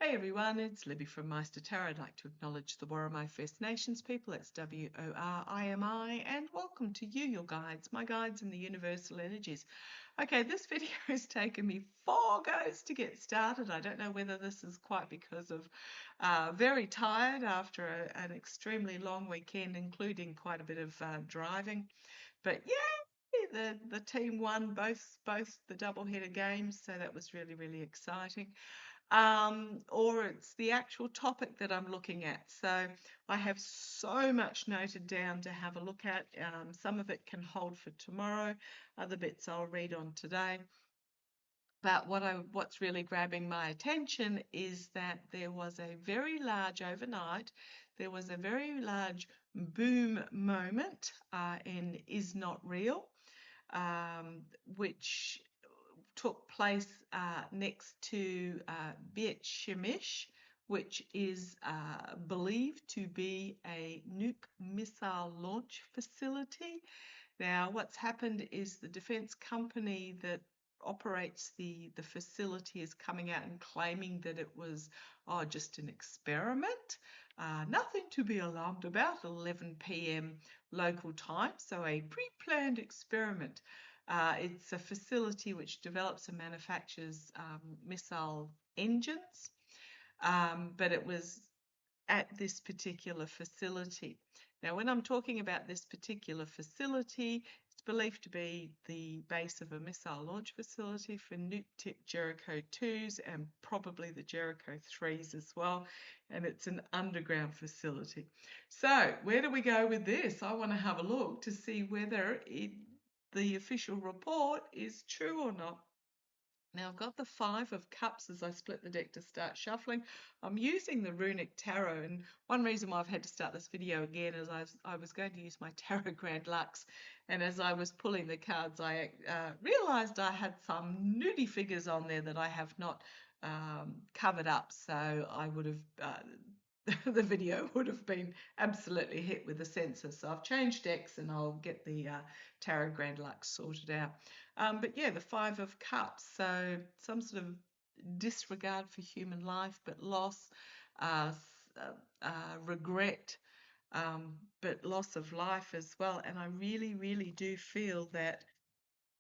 Hey everyone, it's Libby from Meister Tarot. I'd like to acknowledge the Worimi First Nations people, it's W-O-R-I-M-I, and welcome to you, your guides, my guides in the universal energies. Okay, this video has taken me 4 goes to get started. I don't know whether this is quite because of very tired after an extremely long weekend, including quite a bit of driving, but yeah, the team won both the double-headed games, so that was really exciting. Or it's the actual topic that I'm looking at. So I have so much noted down to have a look at. Some of it can hold for tomorrow, other bits I'll read on today. But what's really grabbing my attention is that there was a very large overnight, there was a very large boom moment in Is Not Real, which took place next to Beit Shemesh, which is believed to be a nuke missile launch facility. Now, what's happened is the defense company that operates the facility is coming out and claiming that it was just an experiment. Nothing to be alarmed about, 11 p.m. local time, so a pre-planned experiment. It's a facility which develops and manufactures missile engines, but it was at this particular facility. Now, when I'm talking about this particular facility, it's believed to be the base of a missile launch facility for nuke-tipped Jericho 2s and probably the Jericho 3s as well, and it's an underground facility. So, where do we go with this? I want to have a look to see whether the official report is true or not. Now I've got the 5 of Cups as I split the deck to start shuffling. I'm using the Runic Tarot, and one reason why I've had to start this video again is I was going to use my Tarot Grand Lux, and as I was pulling the cards I realised I had some nudie figures on there that I have not covered up, so I would have the video would have been absolutely hit with the censor. So I've changed decks and I'll get the Tarot Grand Lux sorted out. But yeah, the 5 of Cups, so some sort of disregard for human life, but loss, regret, but loss of life as well. And I really do feel that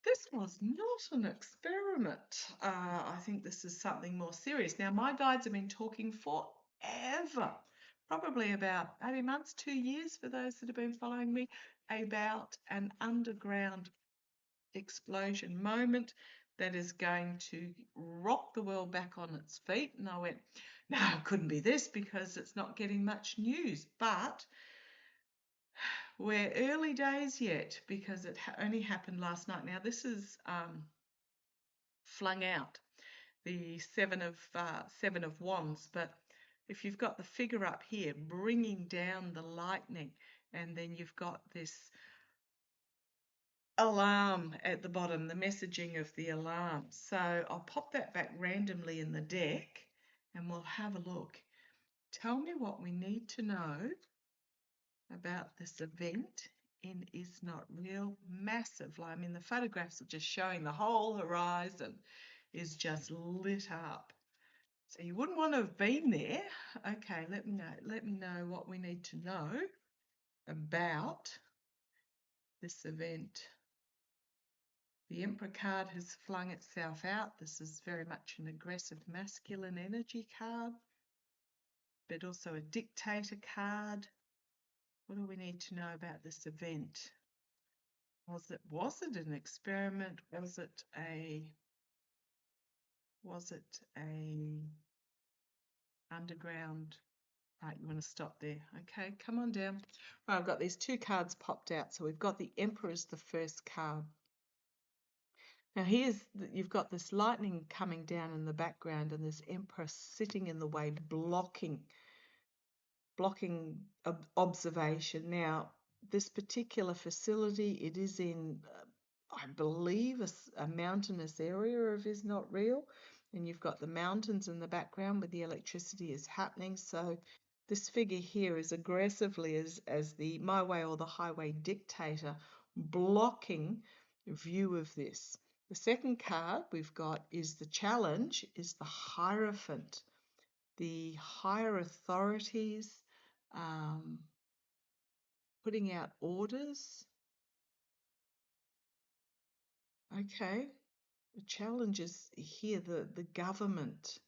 this was not an experiment. I think this is something more serious. Now, my guides have been talking forever, probably about 18 months, 2 years for those that have been following me, about an underground explosion moment that is going to rock the world back on its feet. And I went, no, it couldn't be this because it's not getting much news. But we're early days yet because it only happened last night. Now this is flung out, the seven of Wands, but if you've got the figure up here bringing down the lightning, and then you've got this alarm at the bottom, the messaging of the alarm. So I'll pop that back randomly in the deck and we'll have a look. Tell me what we need to know about this event in Is Not Real. Massive. I mean, the photographs are just showing the whole horizon is just lit up. So you wouldn't want to have been there. Okay, let me know. Let me know what we need to know about this event. The Emperor card has flung itself out. This is very much an aggressive masculine energy card, but also a dictator card. What do we need to know about this event? Was it an experiment? Was it a underground? Right, you want to stop there. Okay, come on down. Right, I've got these 2 cards popped out. So we've got the Emperor as the first card. Now you've got this lightning coming down in the background and this Emperor sitting in the way, blocking observation. Now, this particular facility, it is in, I believe, a mountainous area of Is Not Real, and you've got the mountains in the background where the electricity is happening. So this figure here is aggressively as the my way or the highway dictator blocking view of this. The second card we've got is the challenge, is the Hierophant. the higher authorities putting out orders. Okay, the challenge is here, the government,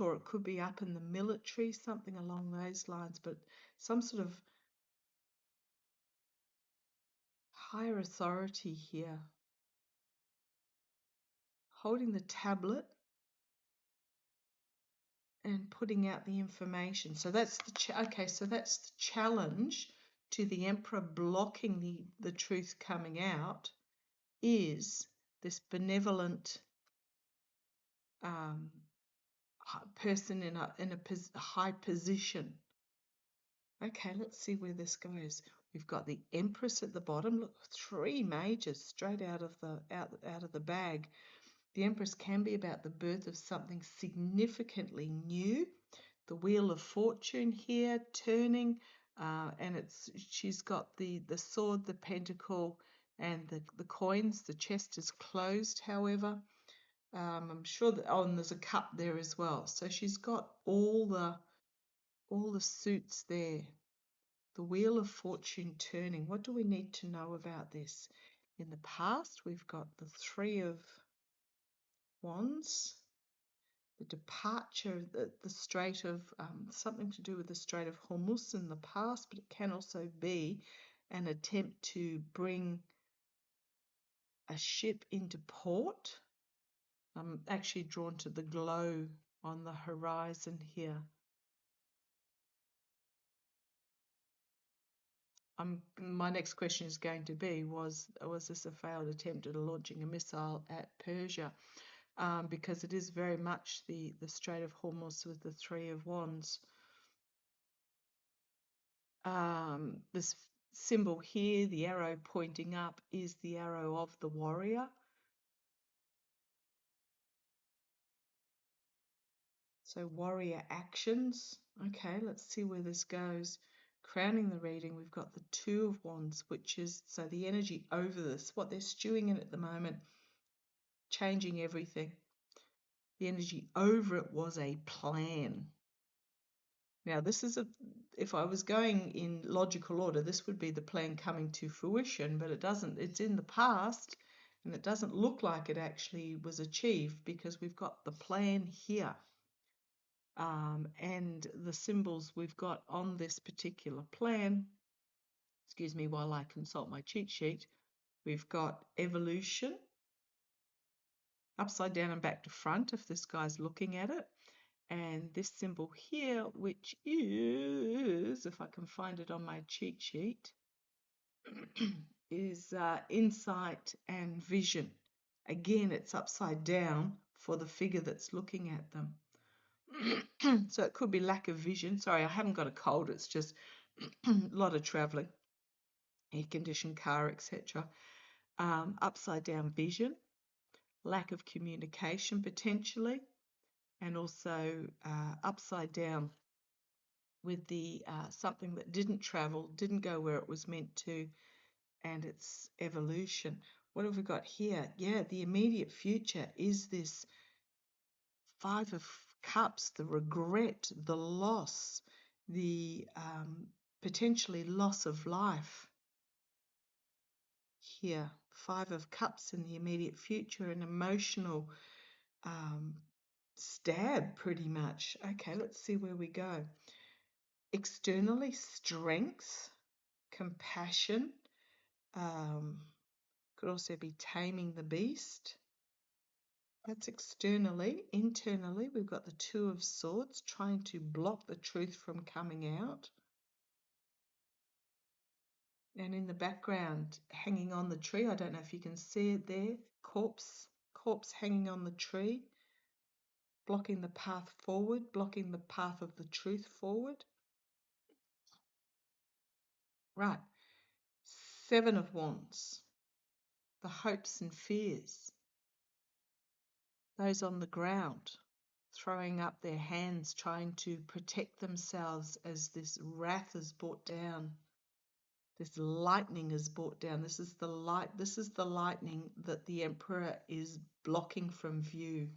or it could be up in the military, something along those lines, but some sort of higher authority here, holding the tablet and putting out the information. So that's so that's the challenge to the emperor blocking the truth coming out, is this benevolent person in a high position. Okay, let's see where this goes. We've got the Empress at the bottom. Look, 3 mages straight out of the bag. The Empress can be about the birth of something significantly new. The Wheel of Fortune here turning, and she's got the sword, the pentacle, and the coins. The chest is closed, however. I'm sure that, and there's a cup there as well. So she's got all the suits there. The Wheel of Fortune turning. What do we need to know about this? In the past, we've got the 3 of Wands, the departure, the Strait of, something to do with the Strait of Hormuz in the past, but it can also be an attempt to bring a ship into port. I'm actually drawn to the glow on the horizon here. My next question is going to be, was this a failed attempt at launching a missile at Persia? Because it is very much the Strait of Hormuz with the 3 of Wands. This symbol here, the arrow pointing up, is the arrow of the warrior. So warrior actions. Okay, let's see where this goes. Crowning the reading, we've got the 2 of Wands, which is, so the energy over this, what they're stewing in at the moment, changing everything. The energy over it was a plan. Now, this is if I was going in logical order, this would be the plan coming to fruition, but it doesn't. It's in the past, and it doesn't look like it actually was achieved, because we've got the plan here. And the symbols we've got on this particular plan, excuse me while I consult my cheat sheet, we've got evolution, upside down and back to front if this guy's looking at it. And this symbol here, which is, if I can find it on my cheat sheet, is insight and vision. Again, it's upside down for the figure that's looking at them. So it could be lack of vision. Sorry, I haven't got a cold. It's just a lot of traveling, air-conditioned car, etc. Upside down vision, lack of communication potentially, and also upside down with the something that didn't travel, didn't go where it was meant to, and its evolution. What have we got here? Yeah, the immediate future is this 5 of Cups, the regret, the loss, the potentially loss of life. Here, 5 of Cups in the immediate future, an emotional stab pretty much. Okay, let's see where we go. Externally, strength, compassion, could also be taming the beast. That's externally. Internally, we've got the 2 of Swords, trying to block the truth from coming out. And in the background, hanging on the tree, I don't know if you can see it there, corpse hanging on the tree, blocking the path forward, blocking the path of the truth forward. Right, 7 of Wands, the hopes and fears. Those on the ground, throwing up their hands, trying to protect themselves as this wrath is brought down. This lightning is brought down. This is the lightning that the Emperor is blocking from view.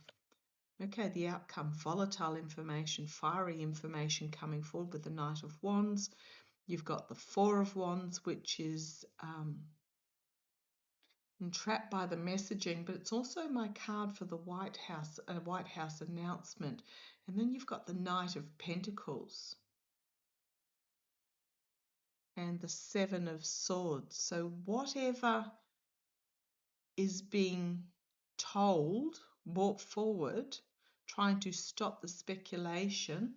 Okay, the outcome, volatile information, fiery information coming forward with the Knight of Wands. You've got the Four of Wands, which is entrapped by the messaging, but it's also my card for the White House, a White House announcement. And then you've got the Knight of Pentacles and the Seven of Swords. So whatever is being told, brought forward, trying to stop the speculation,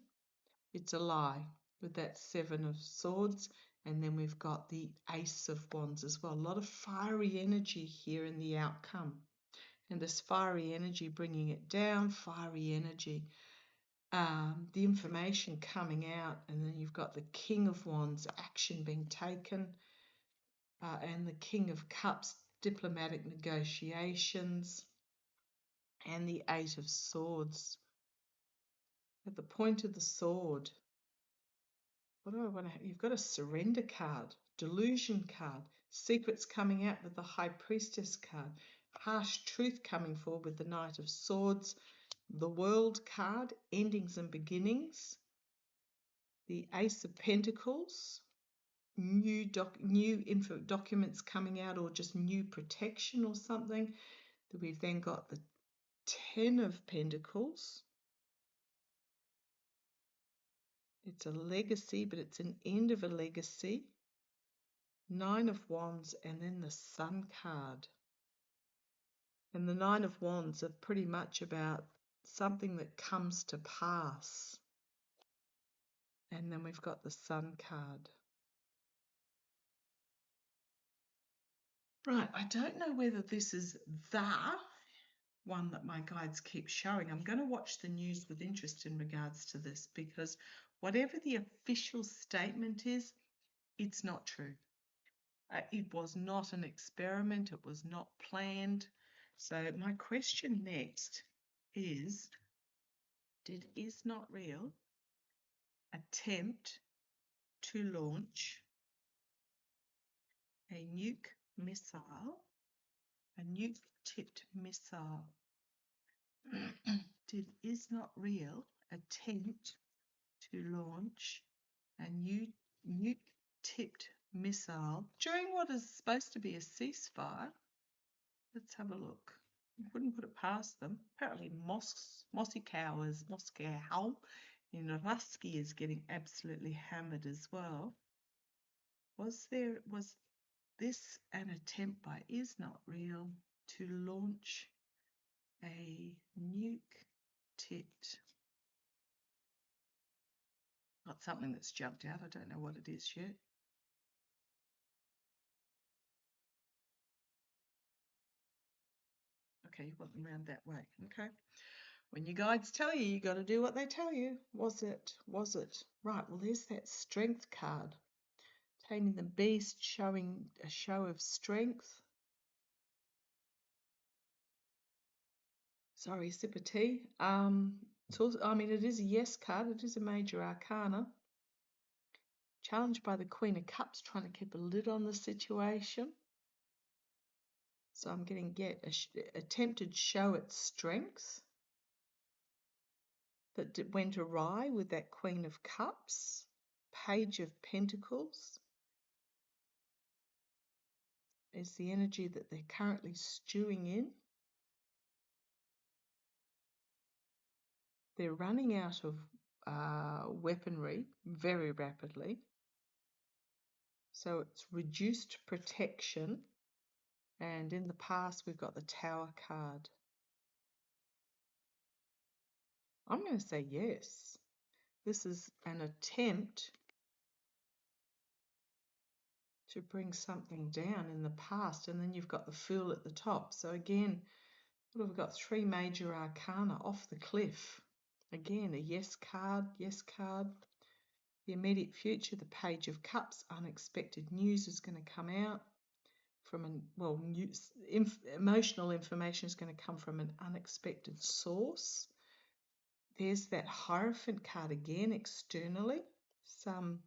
it's a lie with that Seven of Swords. And then we've got the Ace of Wands as well. A lot of fiery energy here in the outcome. And this fiery energy bringing it down, fiery energy, the information coming out. And then you've got the King of Wands, action being taken, and the King of Cups, diplomatic negotiations, and the Eight of Swords. At the point of the sword, what do I want to have? You've got a surrender card, delusion card, secrets coming out with the High Priestess card, harsh truth coming forward with the Knight of Swords, the World card, endings and beginnings, the Ace of Pentacles, new documents coming out, or just new protection or something. We've then got the Ten of Pentacles. It's a legacy, but it's an end of a legacy. Nine of Wands, and then the Sun card. And the Nine of Wands are pretty much about something that comes to pass. And then we've got the Sun card. Right, I don't know whether this is the one that my guides keep showing. I'm going to watch the news with interest in regards to this, because whatever the official statement is, it's not true. It was not an experiment. It was not planned. So my question next is, did Is Not Real attempt to launch a nuke missile, a nuke-tipped missile? Did Is Not Real attempt to launch a nuke-tipped missile during what is supposed to be a ceasefire? Let's have a look. Wouldn't put it past them. Apparently Moscow in Rusky is getting absolutely hammered as well. Was this an attempt by Is Not Real to launch a nuke-tipped? Got something that's jumped out. I don't know what it is yet. Okay, you want them around that way. Okay. When your guides tell you, you got to do what they tell you. Was it? Was it? Right, well, there's that Strength card. Taming the Beast, showing a show of strength. Sorry, sip of tea. It's also, I mean, it is a Yes card. It is a major arcana. Challenged by the Queen of Cups, trying to keep a lid on the situation. So I'm getting attempted show its strength that went awry with that Queen of Cups. Page of Pentacles is the energy that they're currently stewing in. They're running out of weaponry very rapidly. So it's reduced protection. And in the past, we've got the Tower card. I'm going to say yes. This is an attempt to bring something down in the past. And then you've got the Fool at the top. So again, what have we got? Three major arcana off the cliff. Again, a yes card, yes card. The immediate future, the Page of Cups, unexpected news is going to come out from emotional information is going to come from an unexpected source. There's that Hierophant card again externally. Some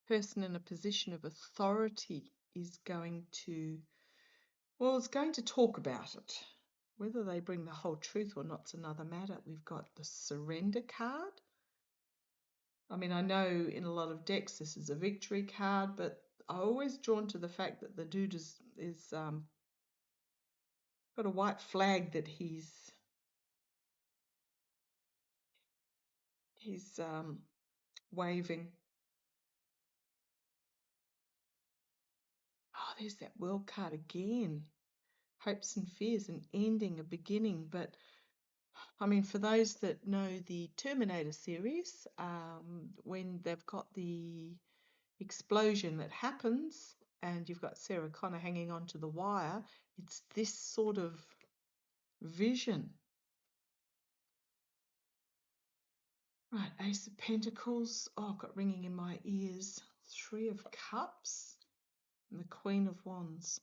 person in a position of authority is going to, it's going to talk about it. Whether they bring the whole truth or not's another matter. We've got the surrender card. I mean, I know in a lot of decks this is a victory card, but I'm always drawn to the fact that the dude is got a white flag that he's waving. Oh, there's that world card again. Hopes and fears, an ending, a beginning. But I mean, for those that know the Terminator series, when they've got the explosion that happens and you've got Sarah Connor hanging onto the wire, it's this sort of vision. Right, Ace of Pentacles. Oh, I've got ringing in my ears. Three of Cups and the Queen of Wands.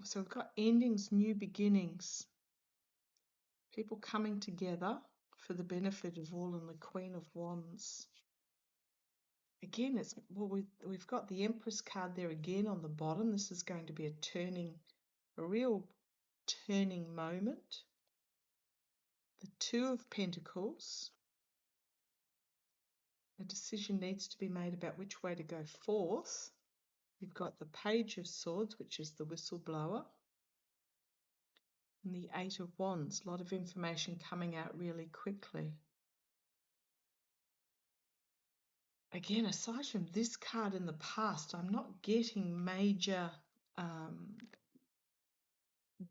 So we've got endings, new beginnings, people coming together for the benefit of all, and the Queen of Wands. Again, we've got the Empress card there again on the bottom. This is going to be a real turning moment. The Two of Pentacles. A decision needs to be made about which way to go forth. We've got the Page of Swords, which is the whistleblower. And the Eight of Wands. A lot of information coming out really quickly. Again, aside from this card in the past, I'm not getting major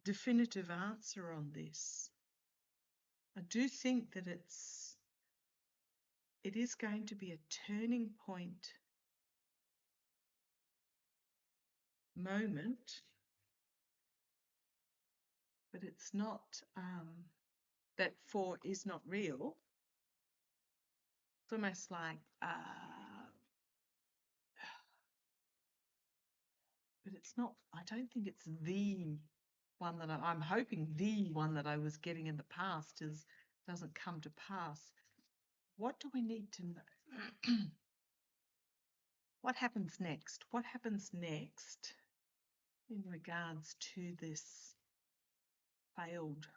definitive answer on this. I do think that it is going to be a turning point moment, but it's not that four is not real. It's almost like but it's not, I don't think it's the one that I'm hoping the one that I was getting in the past doesn't come to pass. What do we need to know? What happens next? What happens next in regards to this failed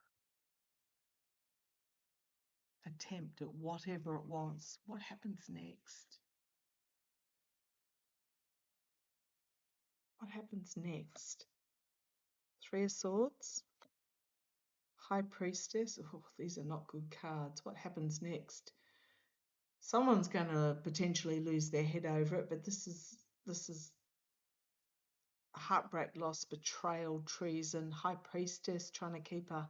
attempt at whatever it was? What happens next? What happens next? Three of Swords, High Priestess. Oh, these are not good cards. What happens next? Someone's going to potentially lose their head over it, but this is heartbreak, loss, betrayal, treason. High Priestess trying to keep a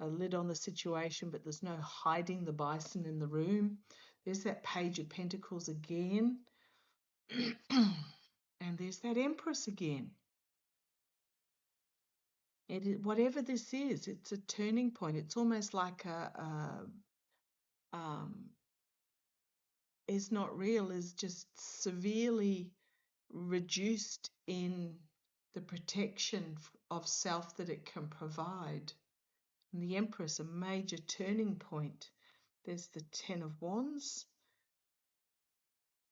lid on the situation, but there's no hiding the bison in the room. There's that Page of Pentacles again. And there's that Empress again. Whatever this is, it's a turning point. It's almost like is not real, is just severely reduced in the protection of self that it can provide. And the Empress, a major turning point. There's the Ten of Wands,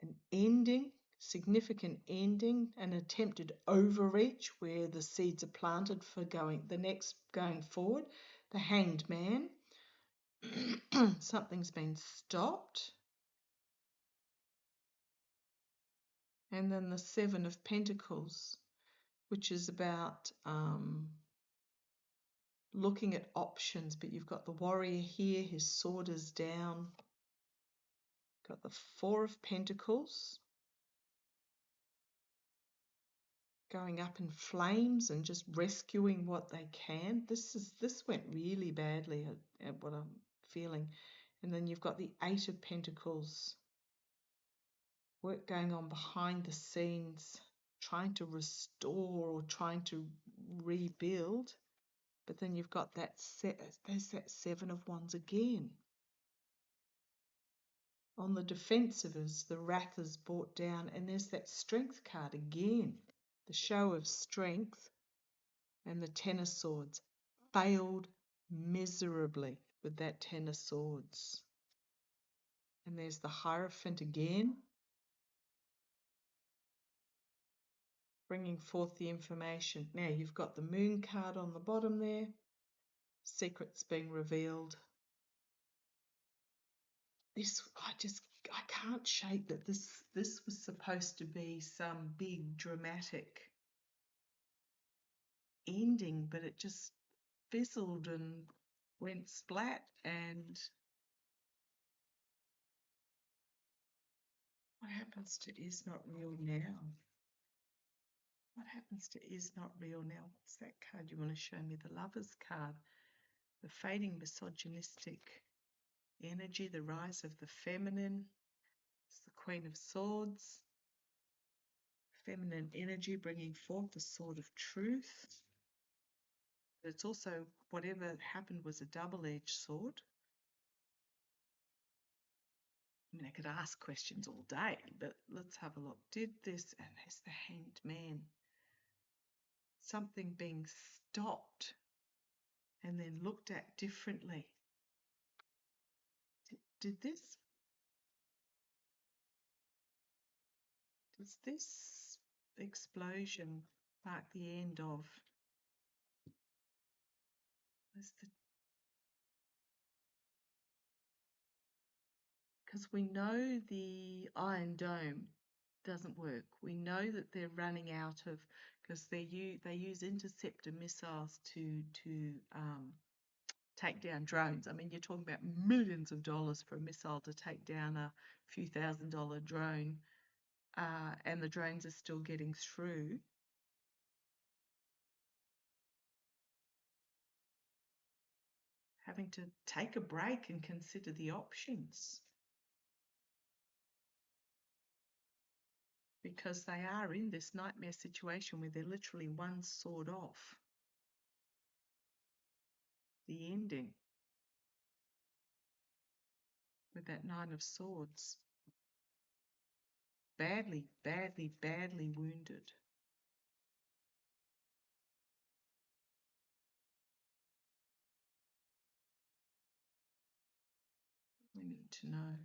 an ending, significant ending, an attempted overreach where the seeds are planted for going forward. The Hanged Man, something's been stopped. And then the Seven of Pentacles, which is about looking at options, but you've got the Warrior here, his sword is down. Got the Four of Pentacles, going up in flames and just rescuing what they can. This went really badly at what I'm feeling. And then you've got the Eight of Pentacles, work going on behind the scenes, trying to restore or trying to rebuild. But then you've got there's that Seven of Wands again. On the defensive is the Wrath is brought down, and there's that Strength card again. The show of strength, and the Ten of Swords. Failed miserably with that Ten of Swords. And there's the Hierophant again. bringing forth the information. Now you've got the moon card on the bottom there, secrets being revealed. I can't shake that this was supposed to be some big dramatic ending, but it just fizzled and went splat. And what happens to is not real now? What happens to is not real now? What's that card? You want to show me the Lover's card? The fading misogynistic energy, the rise of the feminine. It's the Queen of Swords. Feminine energy bringing forth the sword of truth. But it's also, whatever happened was a double-edged sword. I mean, I could ask questions all day, but let's have a look. Did this, and there's the Hanged Man. Something being stopped and then looked at differently. Did this? Does this explosion mark the end of? Because we know the Iron Dome doesn't work. We know that they're running out of, because they use interceptor missiles to take down drones. I mean, you're talking about millions of dollars for a missile to take down a few $1,000 drone, and the drones are still getting through. Having to take a break and consider the options, because they are in this nightmare situation where they're literally one sword off the ending with that Nine of Swords. Badly, badly, badly wounded. We need to know.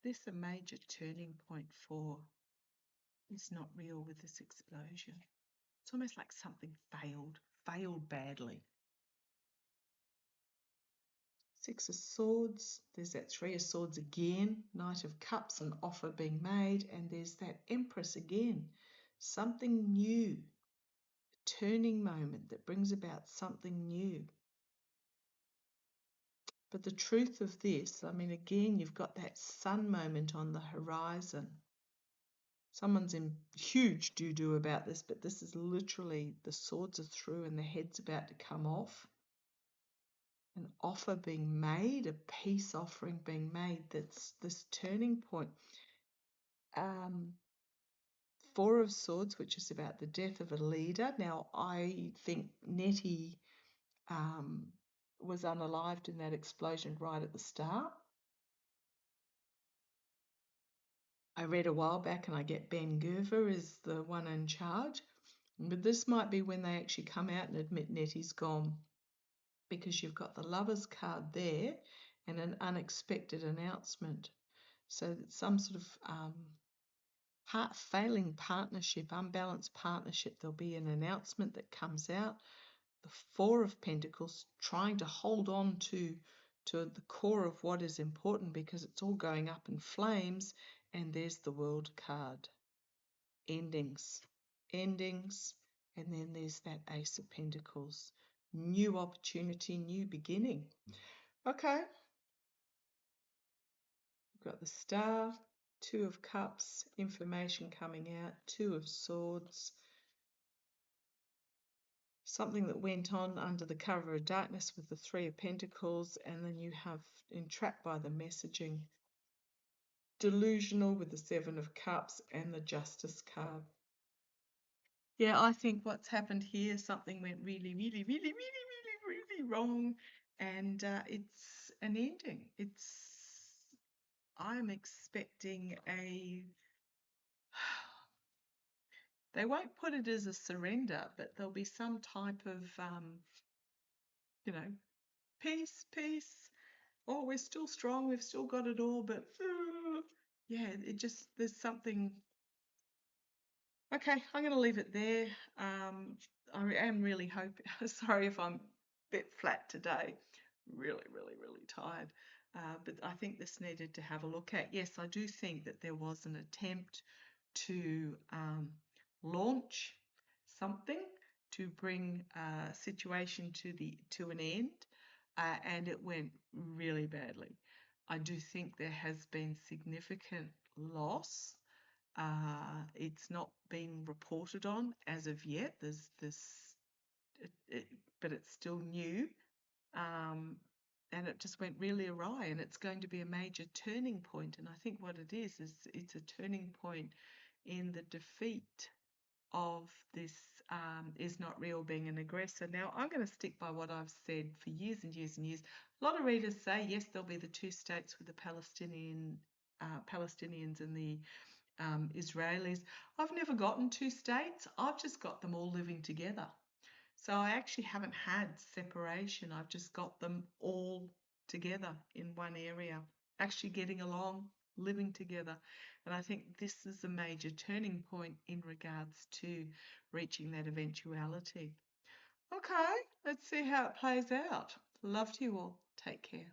This a major turning point for is not real with this explosion. It's almost like something failed badly. Six of Swords, there's that Three of Swords again, Knight of Cups, an offer being made, and there's that Empress again. Something new, a turning moment that brings about something new. But the truth of this, I mean, again, you've got that sun moment on the horizon. Someone's in huge doo-doo about this, but this is literally the swords are through and the head's about to come off. An offer being made, a peace offering being made, that's this turning point. Four of Swords, which is about the death of a leader. Now, I think Nettie was unalived in that explosion right at the start. I read a while back, and I get Ben Gerver is the one in charge. But this might be when they actually come out and admit Nettie's gone, because you've got the Lover's card there and an unexpected announcement. So that some sort of failing partnership, unbalanced partnership, there'll be an announcement that comes out. The Four of Pentacles trying to hold on to the core of what is important, because it's all going up in flames. And there's the World card. Endings. And then there's that Ace of Pentacles. New opportunity, new beginning. Okay. We've got the Star, Two of Cups, information coming out, Two of Swords. Something that went on under the cover of darkness with the Three of Pentacles, and then you have entrapped by the messaging. Delusional with the Seven of Cups and the Justice card. Yeah, I think what's happened here, something went really, really, really, really, really, really wrong, and it's an ending. I'm expecting they won't put it as a surrender, but there'll be some type of, peace, oh, we're still strong, we've still got it all, but yeah, there's something Okay, I'm going to leave it there. I am really hoping, sorry if I'm a bit flat today, really tired. But I think this needed to have a look at. Yes, I do think that there was an attempt to launch something to bring a situation to an end, and it went really badly. I do think there has been significant loss. It's not been reported on as of yet. There's this, it, but it's still new, and it just went really awry. And it's going to be a major turning point. And I think what it is it's a turning point in the defeat of this is not real being an aggressor. Now, I'm going to stick by what I've said for years and years and years. A lot of readers say, yes, there'll be the two states with the Palestinians and the Israelis. I've never gotten two states. I've just got them all living together. So I actually haven't had separation. I've just got them all together in one area, actually getting along, living together. And I think this is a major turning point in regards to reaching that eventuality. Okay, let's see how it plays out. Love to you all. Take care.